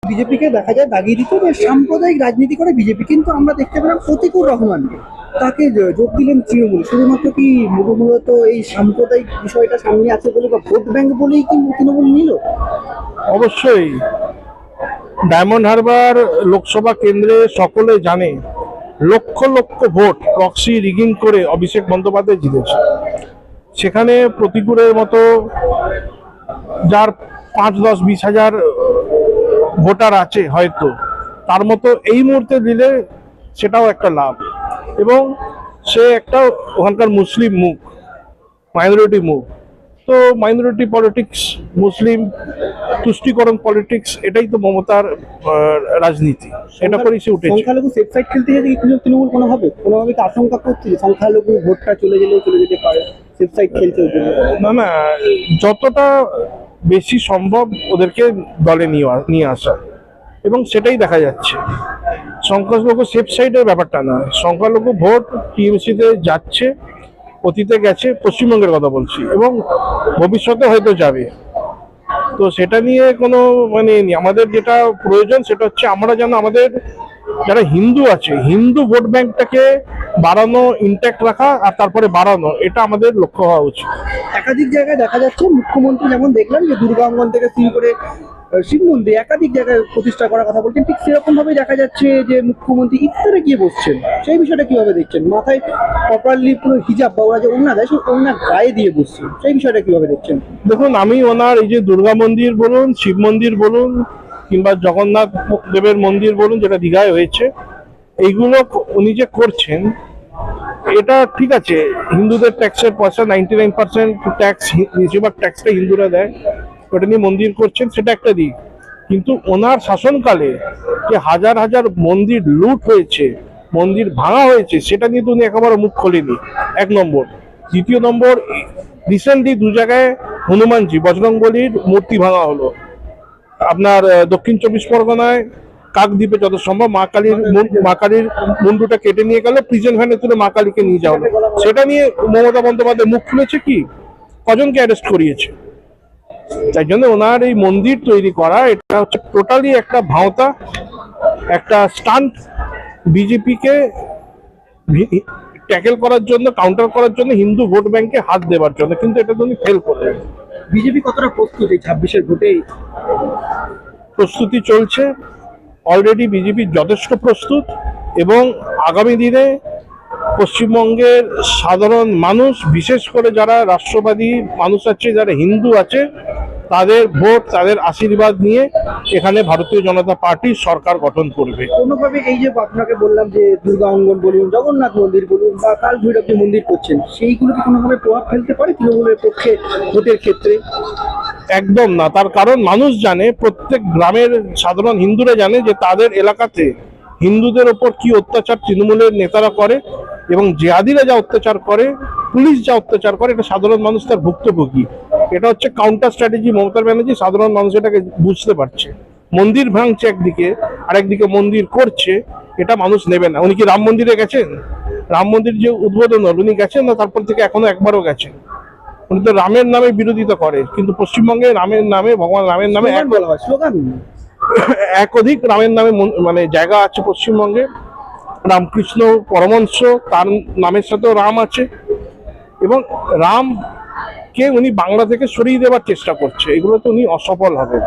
বিজেপিকে দেখা যায় দাগিয়ে দিত যে সাম্প্রদায়িক রাজনীতি করে বিজেপি, কিন্তু আমরা দেখতে পেলাম প্রতিকুর রহমানকে, তাকে যোগ দিলেন তৃণমূল। শুধুমাত্র কি মূলত এই সাম্প্রদায়িক বিষয়টা সামনে আছে বলে বা ভোট ব্যাংক বলেই কি তৃণমূল নিল? অবশ্যই ডায়মন্ড হারবার লোকসভা কেন্দ্রে সকলে জানে lakh lakh vote proxy rigging করে অভিষেক বন্দ্যোপাধ্যায় জিতেছে। সেখানে প্রতিকূলের মতো যার 5-10-20 হাজার ভোটার আছে হয়তো, তার মতো এই মুহূর্তে দিলে সেটাও একটা লাভ। এবং সে একটা ওখানকার মুসলিম মুখ, মাইনরিটি মুখ। তো মাইনরিটি পলিটিক্স, মুসলিম তুষ্টিকরণ পলিটিক্স, এটাই তো মমতার রাজনীতি। এটা করেই সে উঠেছে। সংখ্যালঘু সেফ সাইড খেলতে গিয়ে কি তৃণমূল কোনোভাবে কি আশঙ্কা করছে যে সংখ্যালঘু ভোটটা চলে গেলেও চলে যেতে পারে সেফ সাইড খেলতে? না না, যতটা বেশি সম্ভব ওদেরকে দলে নিয়ে আসা, এবং সেটাই দেখা যাচ্ছে। সংখ্যালঘু সেফ সাইডের ব্যাপারটা না, সংখ্যালঘু ভোট টিএমসিতে যাচ্ছে, অতীতে গেছে, পশ্চিমবঙ্গের কথা বলছি, এবং ভবিষ্যতে হয়তো যাবে। তো সেটা নিয়ে কোনো আমাদের যেটা প্রয়োজন সেটা হচ্ছে আমরা যেন আমাদের যারা হিন্দু আছে, হিন্দু ভোট ব্যাংকটাকে বাড়ানো, ইনট্যাক্ট রাখা, আর তারপরে বাড়ানো, এটা আমাদের লক্ষ্য হওয়া উচিত। একাধিক জায়গায় দেখা যাচ্ছে মুখ্যমন্ত্রী যেমন দেখলাম যে দুর্গাঙ্গন থেকে শুরু করে শিব মন্দির একাধিক জায়গায় প্রতিষ্ঠা করার কথা বলছেন, ঠিক সেরকম ভাবে দেখা যাচ্ছে যে মুখ্যমন্ত্রী ইফতারে গিয়ে বসছেন। সেই বিষয়টা কিভাবে দেখছেন? মাথায় প্রপারলি পুরো হিজাব বা ওরা যে ওড়না দেয় সেই ওড়না গায়ে দিয়ে বসছেন, সেই বিষয়টা কিভাবে দেখছেন? দেখুন, আমি ওনার এই যে দুর্গা মন্দির বলুন, শিব মন্দির বলুন, কিংবা জগন্নাথ দেবের মন্দির বলুন যেটা দীঘায় হয়েছে, এইগুলো উনি যে করছেন এটা ঠিক আছে। হিন্দুদের ট্যাক্সের পয়সা 99% ট্যাক্স, বেশিরভাগ ট্যাক্সটা হিন্দুরা দেয়, ওটা নিয়ে মন্দির করছেন, সেটা একটা দিক। কিন্তু ওনার শাসনকালে যে হাজার হাজার মন্দির লুট হয়েছে, মন্দির ভাঙা হয়েছে, সেটা নিয়ে তো উনি একেবারে মুখ খোলেনি, 1 নম্বর। দ্বিতীয় নম্বর, রিসেন্টলি 2 জায়গায় হনুমানজি, বজরংবলীর মূর্তি ভাঙা হলো। আপনার দক্ষিণ 24 পরগনায় কাকদ্বীপে যত সম্ভব মা কালীর মুন্ডুটা কেটে নিয়ে গেল, প্রিজন ভ্যানে তুলে মা কালীকে নিয়ে যাওয়া হলো। সেটা নিয়ে মমতা বন্দ্যোপাধ্যায় মুখ খুলেছে, কি কজনকে অ্যারেস্ট করিয়েছে। তাই জন্য ওনার এই মন্দির তৈরি করা, এটা হচ্ছে টোটালি একটা ভাওতা, একটা স্টান্ট, বিজেপিকে ট্যাকেল করার জন্য, কাউন্টার করার জন্য, হিন্দু ভোট ব্যাংকে হাত দেওয়ার জন্য। কিন্তু এটা তো উনি ফেল করলেন। বিজেপি কতটা প্রস্তুত এই 26-এর ভোটে? প্রস্তুতি চলছে অলরেডি, বিজেপি যথেষ্ট প্রস্তুত। এবং আগামী দিনে পশ্চিমবঙ্গের সাধারণ মানুষ, বিশেষ করে যারা রাষ্ট্রবাদী মানুষ আছে, যারা হিন্দু আছে, তাদের ভোট, তাদের আশীর্বাদ নিয়ে এখানে ভারতীয় জনতা পার্টি সরকার গঠন করবে। কোনোভাবে এই যে আপনাকে বললাম যে দুর্গা অঙ্গন বলুন, জগন্নাথ মন্দির বলুন বা কাল ভৈরব মন্দির করছেন, সেইগুলো কি কোনোভাবে প্রভাব ফেলতে পারে তৃণমূলের পক্ষে ভোটের ক্ষেত্রে? একদম না। তার কারণ মানুষ জানে, প্রত্যেক গ্রামের সাধারণ হিন্দুরা জানে যে তাদের এলাকাতে হিন্দুদের ওপর কি অত্যাচার তৃণমূলের নেতারা করে, এবং জিহাদিরা যা অত্যাচার করে, পুলিশ যা অত্যাচার করে, এটা সাধারণ মানুষ তার ভুক্তভোগী। এটা হচ্ছে কাউন্টার স্ট্র্যাটেজি মমতা ব্যানার্জি। সাধারণ মানুষ এটাকে বুঝতে পারছে। মন্দির ভাঙছে একদিকে, আর একদিকে মন্দির করছে, এটা মানুষ নেবে না। উনি কি রাম মন্দিরে গেছেন? রাম মন্দির যে উদ্বোধন হল, উনি গেছেন না? তারপর থেকে এখনো একবারও গেছেন? উনি তো রামের নামে বিরোধিতা করে, কিন্তু পশ্চিমবঙ্গে রামের নামে, ভগবান রামের নামে একাধিক রামের নামে জায়গা আছে পশ্চিমবঙ্গে। রামকৃষ্ণ পরমহংস, তার নামের সাথেও রাম আছে, এবং রামকে উনি বাংলা থেকে সরিয়ে দেওয়ার চেষ্টা করছে। এগুলো তো উনি অসফল হবে।